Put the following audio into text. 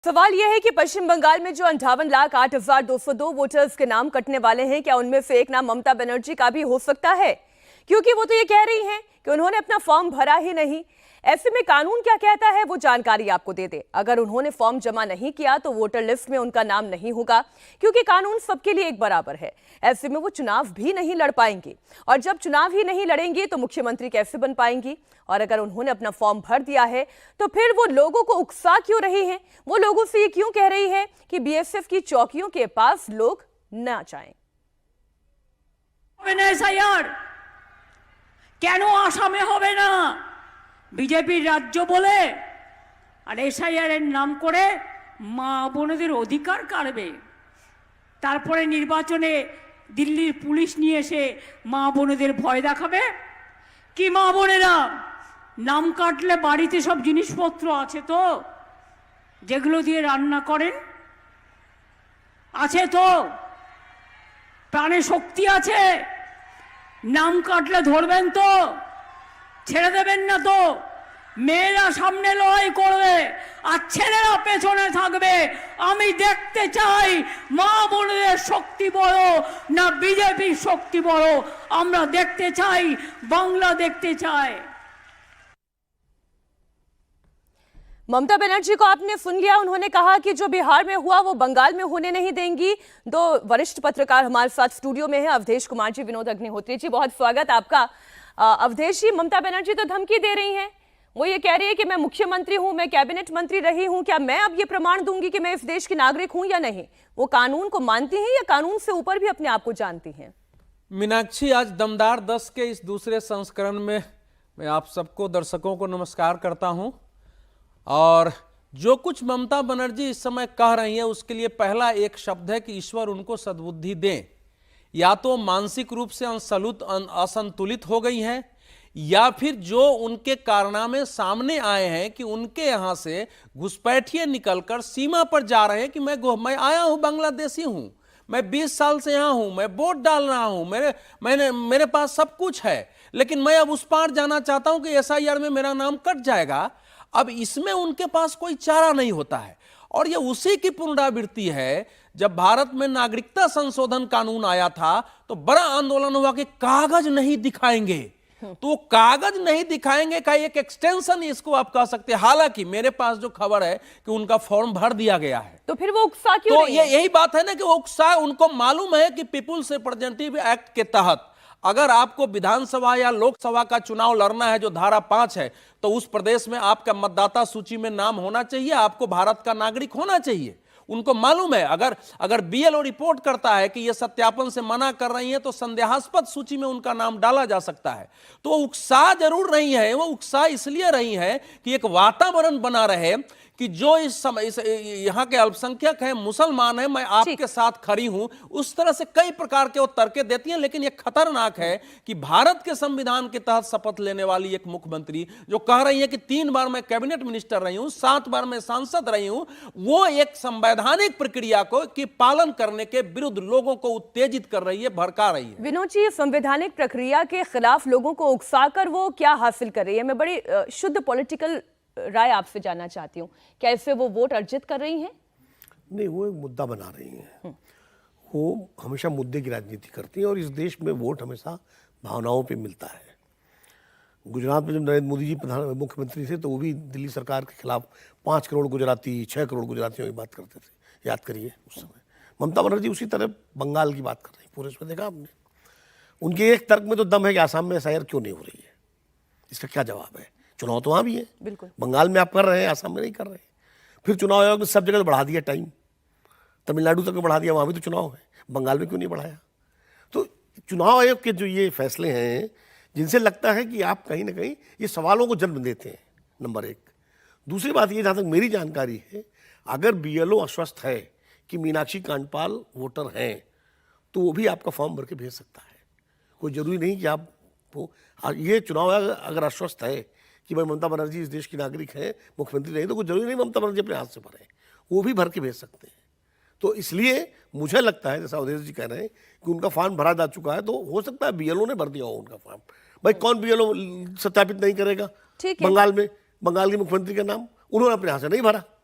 सवाल यह है कि पश्चिम बंगाल में जो 58,08,202 वोटर्स के नाम कटने वाले हैं, क्या उनमें से एक नाम ममता बनर्जी का भी हो सकता है? क्योंकि वो तो ये कह रही हैं कि उन्होंने अपना फॉर्म भरा ही नहीं। ऐसे में कानून क्या कहता है वो जानकारी आपको दे दे। अगर उन्होंने फॉर्म जमा नहीं किया तो वोटर लिस्ट में उनका नाम नहीं होगा, क्योंकि कानून सबके लिए एक बराबर है। ऐसे में वो चुनाव भी नहीं लड़ पाएंगी, और जब चुनाव ही नहीं लड़ेंगी तो मुख्यमंत्री कैसे बन पाएंगी? और अगर उन्होंने अपना फॉर्म भर दिया है तो फिर वो लोगों को उकसा क्यों रही हैं? वो लोगों से ये क्यों कह रही है कि बीएसएफ की चौकियों के पास लोग ना जाएं? কেন আসামে হবে না? বিজেপির রাজ্য বলে আর এসআইআর এর নাম করে মা বোনদের অধিকার কাড়বে। তারপরে নির্বাচনে দিল্লির পুলিশ নিয়ে এসে মা বোনদের ভয় দেখাবে। কি মা বোনেরা, নাম কাটলে বাড়িতে সব জিনিসপত্র আছে তো, যেগুলো দিয়ে রান্না করেন? আছে তো? প্রাণে শক্তি আছে? নাম কাটলে ধরবেন তো? ছেড়ে দেবেন না তো? মেয়েরা সামনে লড়াই করবে আর ছেলেরা পেছনে থাকবে। আমি দেখতে চাই মা বোনদের শক্তি বড় না বিজেপির শক্তি বড়। আমরা দেখতে চাই, বাংলা দেখতে চাই। ममता बनर्जी को आपने सुन लिया। उन्होंने कहा कि जो बिहार में हुआ वो बंगाल में होने नहीं देंगी। दो वरिष्ठ पत्रकार हमारे साथ स्टूडियो में हैं, अवधेश कुमार जी, विनोद अग्निहोत्री जी, बहुत स्वागत आपका। अवधेश जी, ममता बनर्जी तो धमकी दे रही हैं। वो ये कह रही है कि मैं मुख्यमंत्री हूं, मैं कैबिनेट मंत्री रही हूं, क्या मैं अब ये प्रमाण दूंगी कि मैं इस देश की नागरिक हूं या नहीं? वो कानून को मानती हैं या कानून से ऊपर भी अपने आप को जानती हैं? मीनाक्षी, आज दमदार 10 के इस दूसरे संस्करण में मैं आप सबको, दर्शकों को नमस्कार करता हूं। और जो कुछ ममता बनर्जी इस समय कह रही है उसके लिए पहला एक शब्द है कि ईश्वर उनको सद्बुद्धि दें। या तो मानसिक रूप से असंतुलित हो गई हैं, या फिर जो उनके कारनामे सामने आए हैं कि उनके यहां से घुसपैठिए निकलकर सीमा पर जा रहे हैं कि मैं आया हूं, बांग्लादेशी हूं, मैं 20 साल से यहां हूं, मैं वोट डाल रहा हूं, मेरे पास सब कुछ है, लेकिन मैं अब उस पार जाना चाहता हूं कि एसआईआर में मेरा नाम कट जाएगा। अब इसमें उनके पास कोई चारा नहीं होता है। और यह उसी की पुनरावृत्ति है। जब भारत में नागरिकता संशोधन कानून आया था तो बड़ा आंदोलन हुआ कि कागज नहीं दिखाएंगे, तो कागज नहीं दिखाएंगे का एक एक्सटेंशन इसको आप कह सकते हैं। हालांकि मेरे पास जो खबर है कि उनका फॉर्म भर दिया गया है, तो फिर वो उकसा क्यों? तो यही बात है ना कि वो उकसा, उनको मालूम है कि पीपुल्स रिप्रेजेंटेटिव एक्ट के तहत अगर आपको विधानसभा या लोकसभा का चुनाव लड़ना है, जो धारा 5 है, तो उस प्रदेश में आपका मतदाता सूची में नाम होना चाहिए, आपको भारत का नागरिक होना चाहिए। उनको मालूम है अगर बीएलओ रिपोर्ट करता है कि ये सत्यापन से मना कर रही है तो संदेहास्पद सूची में उनका नाम डाला जा सकता है। तो उकसा जरूर नहीं है, वो उकसा इसलिए रही है कि एक वातावरण बना रहे कि जो इस समय यहाँ के अल्पसंख्यक हैं, मुसलमान हैं, मैं आपके साथ खड़ी हूं। उस तरह से कई प्रकार के वो तर्के देती हैं। लेकिन ये खतरनाक है कि भारत के संविधान के तहत शपथ लेने वाली एक मुख्यमंत्री जो कह रही है कि 3 बार मैं कैबिनेट मिनिस्टर रही हूं, 7 बार मैं सांसद रही हूं, वो एक संवैधानिक प्रक्रिया को की पालन करने के विरुद्ध लोगों को उत्तेजित कर रही है, भड़का रही है। विनोद जी, संवैधानिक प्रक्रिया के खिलाफ लोगों को उकसाकर वो क्या हासिल कर रही है? मैं बड़ी शुद्ध पॉलिटिकल राय आपसे जानना चाहती हूँ। क्या इससे वो वोट अर्जित कर रही हैं? नहीं, वो एक मुद्दा बना रही हैं। वो हमेशा मुद्दे की राजनीति करती हैं, और इस देश में वोट हमेशा भावनाओं पे मिलता है। गुजरात में जब नरेंद्र मोदी जी मुख्यमंत्री थे तो वो भी दिल्ली सरकार के खिलाफ 5 करोड़ गुजराती, 6 करोड़ गुजरातियों की बात करते थे, याद करिए उस समय। ममता बनर्जी उसी तरह बंगाल की बात कर रही है। पूरे उसमें देखा आपने, उनके एक तर्क में तो दम है कि आसाम में एसआईआर क्यों नहीं हो रही है। इसका क्या जवाब है? चुनाव तो वहाँ भी है, बिल्कुल। बंगाल में आप कर रहे हैं, आसाम में नहीं कर रहे। फिर चुनाव आयोग ने सब जगह बढ़ा दिया टाइम, तमिलनाडु तक में बढ़ा दिया, वहाँ भी तो चुनाव है, बंगाल में क्यों नहीं बढ़ाया? तो चुनाव आयोग के जो ये फैसले हैं, जिनसे लगता है कि आप कहीं ना कहीं ये सवालों को जन्म देते हैं, नंबर 1। दूसरी बात ये, जहाँ तक मेरी जानकारी है, अगर बीएलओ आश्वस्त है कि मीनाक्षी कांडपाल वोटर हैं तो वो भी आपका फॉर्म भर के भेज सकता है। कोई जरूरी नहीं कि आप वो, ये चुनाव आयोग अगर आश्वस्त है कि भाई ममता बनर्जी इस देश की नागरिक है, मुख्यमंत्री नहीं, तो कुछ जरूरी नहीं ममता बनर्जी अपने हाथ से भरे, वो भी भर के भेज सकते हैं। तो इसलिए मुझे लगता है, जैसा अवधेश जी कह रहे हैं कि उनका फॉर्म भरा जा चुका है, तो हो सकता है बीएलओ ने भर दिया हो उनका फॉर्म। भाई कौन बीएलओ सत्यापित नहीं करेगा? बंगाल में बंगाल के मुख्यमंत्री का नाम उन्होंने अपने हाथ से नहीं भरा,